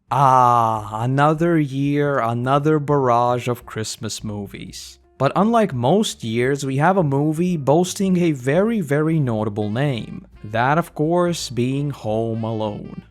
Ah, another year, another barrage of Christmas movies. But unlike most years, we have a movie boasting a very notable name. That, of course, being Home Alone.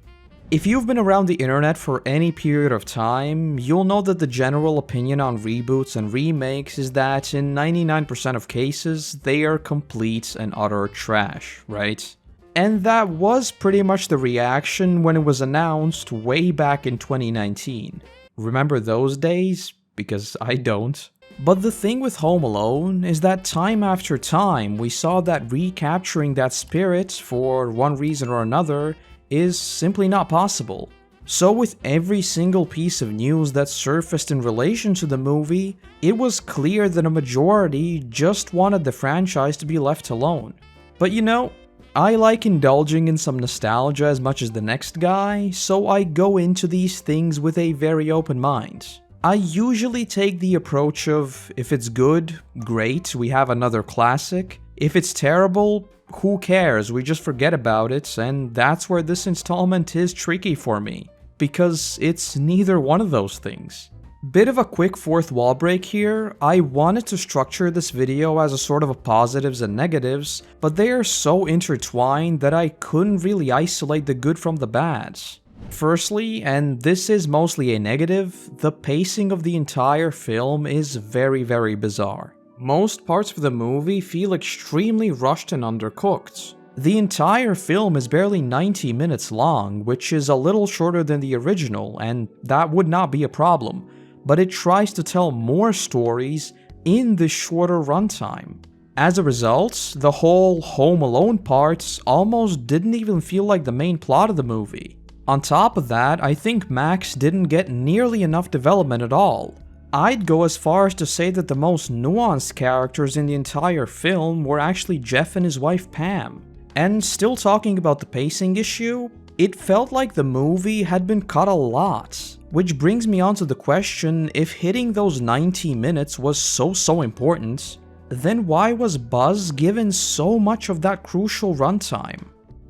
If you've been around the internet for any period of time, you'll know that the general opinion on reboots and remakes is that in 99% of cases, they are complete and utter trash, right? And that was pretty much the reaction when it was announced way back in 2019. Remember those days? Because I don't. But the thing with Home Alone is that time after time we saw that recapturing that spirit, for one reason or another, is simply not possible. So with every single piece of news that surfaced in relation to the movie, it was clear that a majority just wanted the franchise to be left alone. But you know, I like indulging in some nostalgia as much as the next guy, so I go into these things with a very open mind. I usually take the approach of, if it's good, great, we have another classic. If it's terrible, who cares, we just forget about it, and that's where this installment is tricky for me, because it's neither one of those things. Bit of a quick fourth wall break here. I wanted to structure this video as a sort of a positives and negatives, but they are so intertwined that I couldn't really isolate the good from the bads. Firstly, and this is mostly a negative, the pacing of the entire film is very bizarre. Most parts of the movie feel extremely rushed and undercooked. The entire film is barely 90 minutes long, which is a little shorter than the original, and that would not be a problem. But it tries to tell more stories in the shorter runtime. As a result, the whole Home Alone parts almost didn't even feel like the main plot of the movie. On top of that, I think Max didn't get nearly enough development at all. I'd go as far as to say that the most nuanced characters in the entire film were actually Jeff and his wife Pam. And still talking about the pacing issue, it felt like the movie had been cut a lot. Which brings me on to the question, if hitting those 90 minutes was so important, then why was Buzz given so much of that crucial runtime?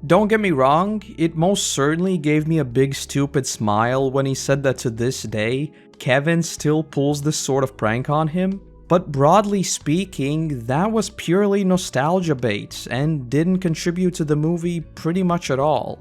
Don't get me wrong, it most certainly gave me a big stupid smile when he said that to this day, Kevin still pulls this sort of prank on him, but broadly speaking, that was purely nostalgia bait and didn't contribute to the movie pretty much at all.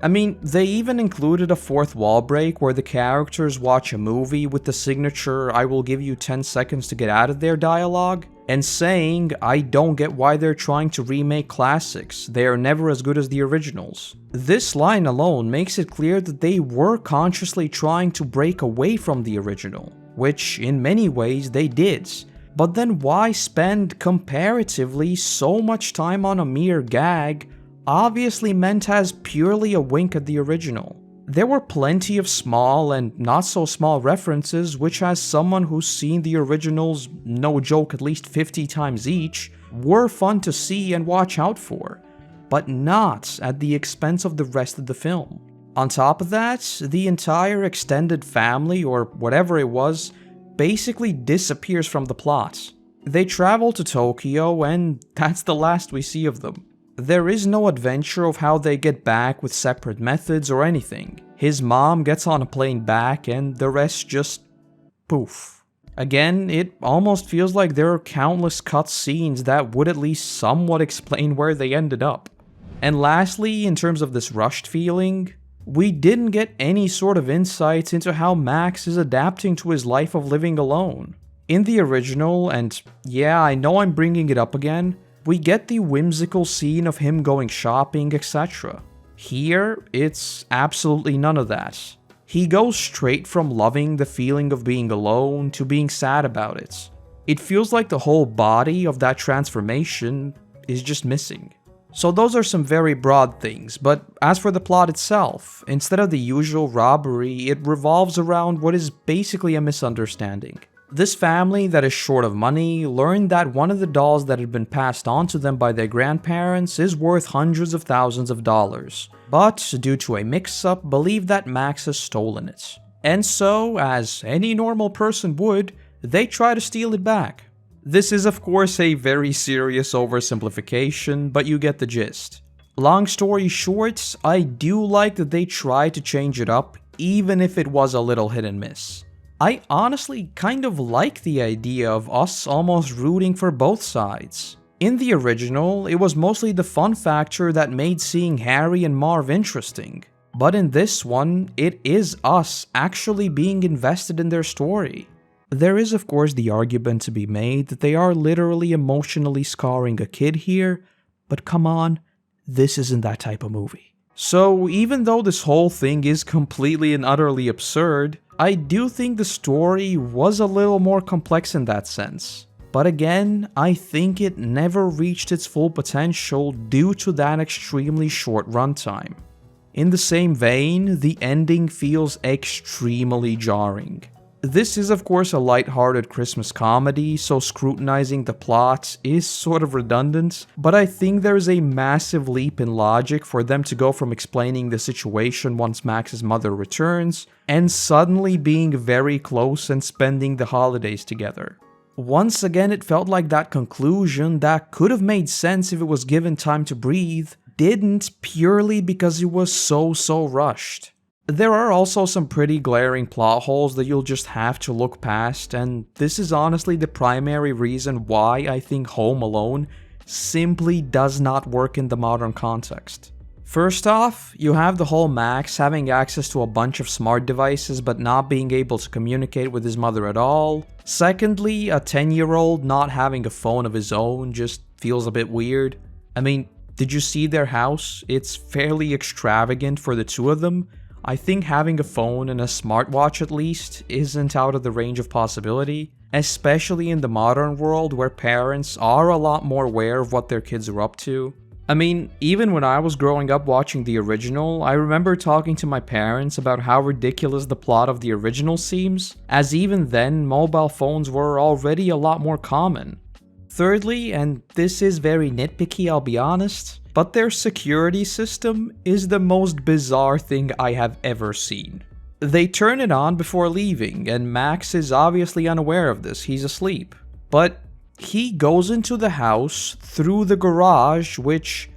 I mean, they even included a fourth wall break where the characters watch a movie with the signature "I will give you 10 seconds to get out of there" dialogue, and saying, I don't get why they're trying to remake classics, they are never as good as the originals. This line alone makes it clear that they were consciously trying to break away from the original, which in many ways they did. But then why spend comparatively so much time on a mere gag, obviously meant as purely a wink at the original? There were plenty of small and not so small references which, as someone who's seen the originals, no joke, at least 50 times each, were fun to see and watch out for, but not at the expense of the rest of the film. On top of that, the entire extended family, or whatever it was, basically disappears from the plot. They travel to Tokyo and that's the last we see of them. There is no adventure of how they get back with separate methods or anything. His mom gets on a plane back and the rest just poof. Again, it almost feels like there are countless cut scenes that would at least somewhat explain where they ended up. And lastly, in terms of this rushed feeling, we didn't get any sort of insights into how Max is adapting to his life of living alone. In the original, and yeah, I know I'm bringing it up again, we get the whimsical scene of him going shopping, etc. Here, it's absolutely none of that. He goes straight from loving the feeling of being alone to being sad about it. It feels like the whole body of that transformation is just missing. So those are some very broad things, but as for the plot itself, instead of the usual robbery, it revolves around what is basically a misunderstanding. This family that is short of money learned that one of the dolls that had been passed on to them by their grandparents is worth hundreds of thousands of dollars, but due to a mix-up, believe that Max has stolen it. And so, as any normal person would, they try to steal it back. This is of course a very serious oversimplification, but you get the gist. Long story short, I do like that they try to change it up even if it was a little hit and miss. I honestly kind of like the idea of us almost rooting for both sides. In the original, it was mostly the fun factor that made seeing Harry and Marv interesting. But in this one, it is us actually being invested in their story. There is of course the argument to be made that they are literally emotionally scarring a kid here, but come on, this isn't that type of movie. So even though this whole thing is completely and utterly absurd, I do think the story was a little more complex in that sense. But again, I think it never reached its full potential due to that extremely short runtime. In the same vein, the ending feels extremely jarring. This is of course a lighthearted Christmas comedy, so scrutinizing the plot is sort of redundant, but I think there's a massive leap in logic for them to go from explaining the situation once Max's mother returns, and suddenly being very close and spending the holidays together. Once again, it felt like that conclusion that could have made sense if it was given time to breathe, didn't purely because it was so rushed. There are also some pretty glaring plot holes that you'll just have to look past, and this is honestly the primary reason why I think Home Alone simply does not work in the modern context. First off, you have the whole Max having access to a bunch of smart devices but not being able to communicate with his mother at all. Secondly, a 10-year-old not having a phone of his own just feels a bit weird. I mean, did you see their house? It's fairly extravagant for the two of them. I think having a phone and a smartwatch at least isn't out of the range of possibility, especially in the modern world where parents are a lot more aware of what their kids are up to. I mean, even when I was growing up watching the original, I remember talking to my parents about how ridiculous the plot of the original seems, as even then mobile phones were already a lot more common. Thirdly, and this is very nitpicky, I'll be honest, but their security system is the most bizarre thing I have ever seen. They turn it on before leaving, and Max is obviously unaware of this, he's asleep. But he goes into the house through the garage, which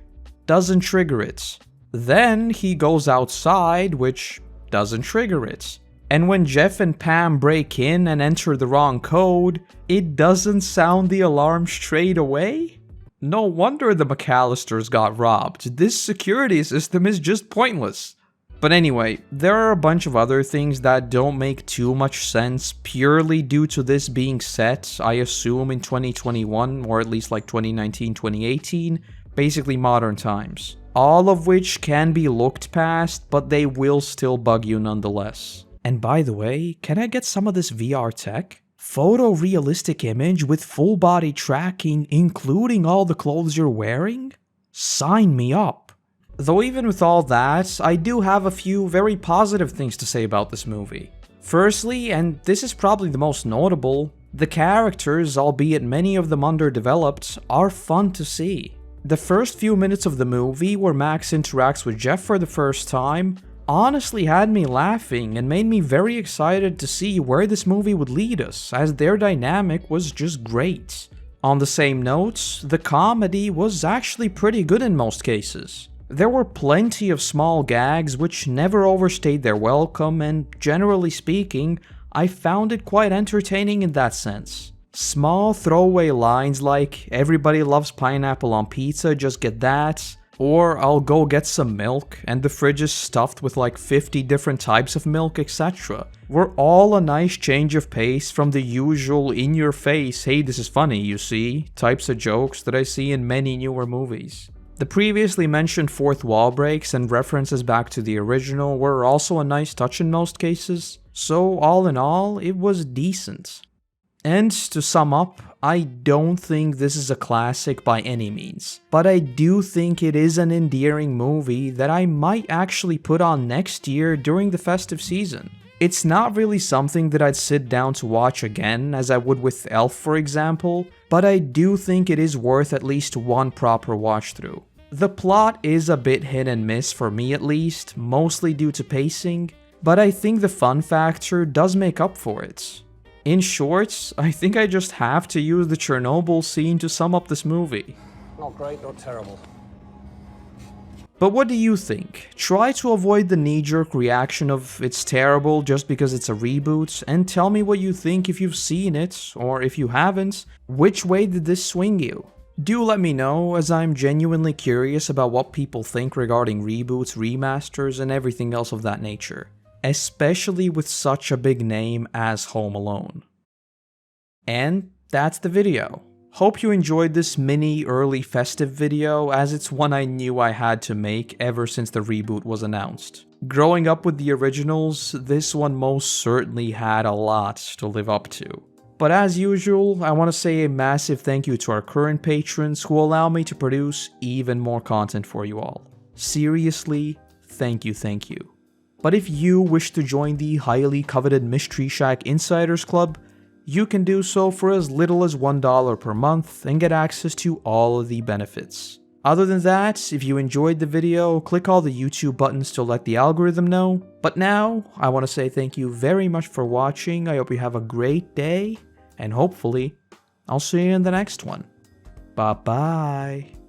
doesn't trigger it. Then he goes outside, which doesn't trigger it. And when Jeff and Pam break in and enter the wrong code, it doesn't sound the alarm straight away? No wonder the McAllisters got robbed. This security system is just pointless. But anyway, there are a bunch of other things that don't make too much sense purely due to this being set, I assume, in 2021, or at least like 2019, 2018, basically modern times. All of which can be looked past, but they will still bug you nonetheless. And by the way, can I get some of this VR tech? Photorealistic image with full body tracking, including all the clothes you're wearing? Sign me up. Though even with all that, I do have a few very positive things to say about this movie. Firstly, and this is probably the most notable, the characters, albeit many of them underdeveloped, are fun to see. The first few minutes of the movie where Max interacts with Jeff for the first time honestly had me laughing and made me very excited to see where this movie would lead us, as their dynamic was just great. On the same note, the comedy was actually pretty good in most cases. There were plenty of small gags which never overstayed their welcome, and generally speaking, I found it quite entertaining in that sense. Small throwaway lines like, "Everybody loves pineapple on pizza, just get that," or "I'll go get some milk, and the fridge is stuffed with like 50 different types of milk, etc." were all a nice change of pace from the usual in-your-face, "hey, this is funny, you see," types of jokes that I see in many newer movies. The previously mentioned fourth wall breaks and references back to the original were also a nice touch in most cases, so all in all, it was decent. And to sum up, I don't think this is a classic by any means, but I do think it is an endearing movie that I might actually put on next year during the festive season. It's not really something that I'd sit down to watch again as I would with Elf for example, but I do think it is worth at least one proper watch through. The plot is a bit hit and miss for me at least, mostly due to pacing, but I think the fun factor does make up for it. In short, I think I just have to use the Chernobyl scene to sum up this movie. Not great, not terrible. But what do you think? Try to avoid the knee-jerk reaction of it's terrible just because it's a reboot, and tell me what you think if you've seen it, or if you haven't, which way did this swing you? Do let me know, as I'm genuinely curious about what people think regarding reboots, remasters, and everything else of that nature. Especially with such a big name as Home Alone. And that's the video. Hope you enjoyed this mini early festive video, as it's one I knew I had to make ever since the reboot was announced. Growing up with the originals, this one most certainly had a lot to live up to. But as usual, I want to say a massive thank you to our current patrons who allow me to produce even more content for you all. Seriously, thank you, thank you. But if you wish to join the highly coveted Mystery Shack Insiders Club, you can do so for as little as $1 per month and get access to all of the benefits. Other than that, if you enjoyed the video, click all the YouTube buttons to let the algorithm know. But now, I want to say thank you very much for watching. I hope you have a great day, and hopefully, I'll see you in the next one. Bye-bye.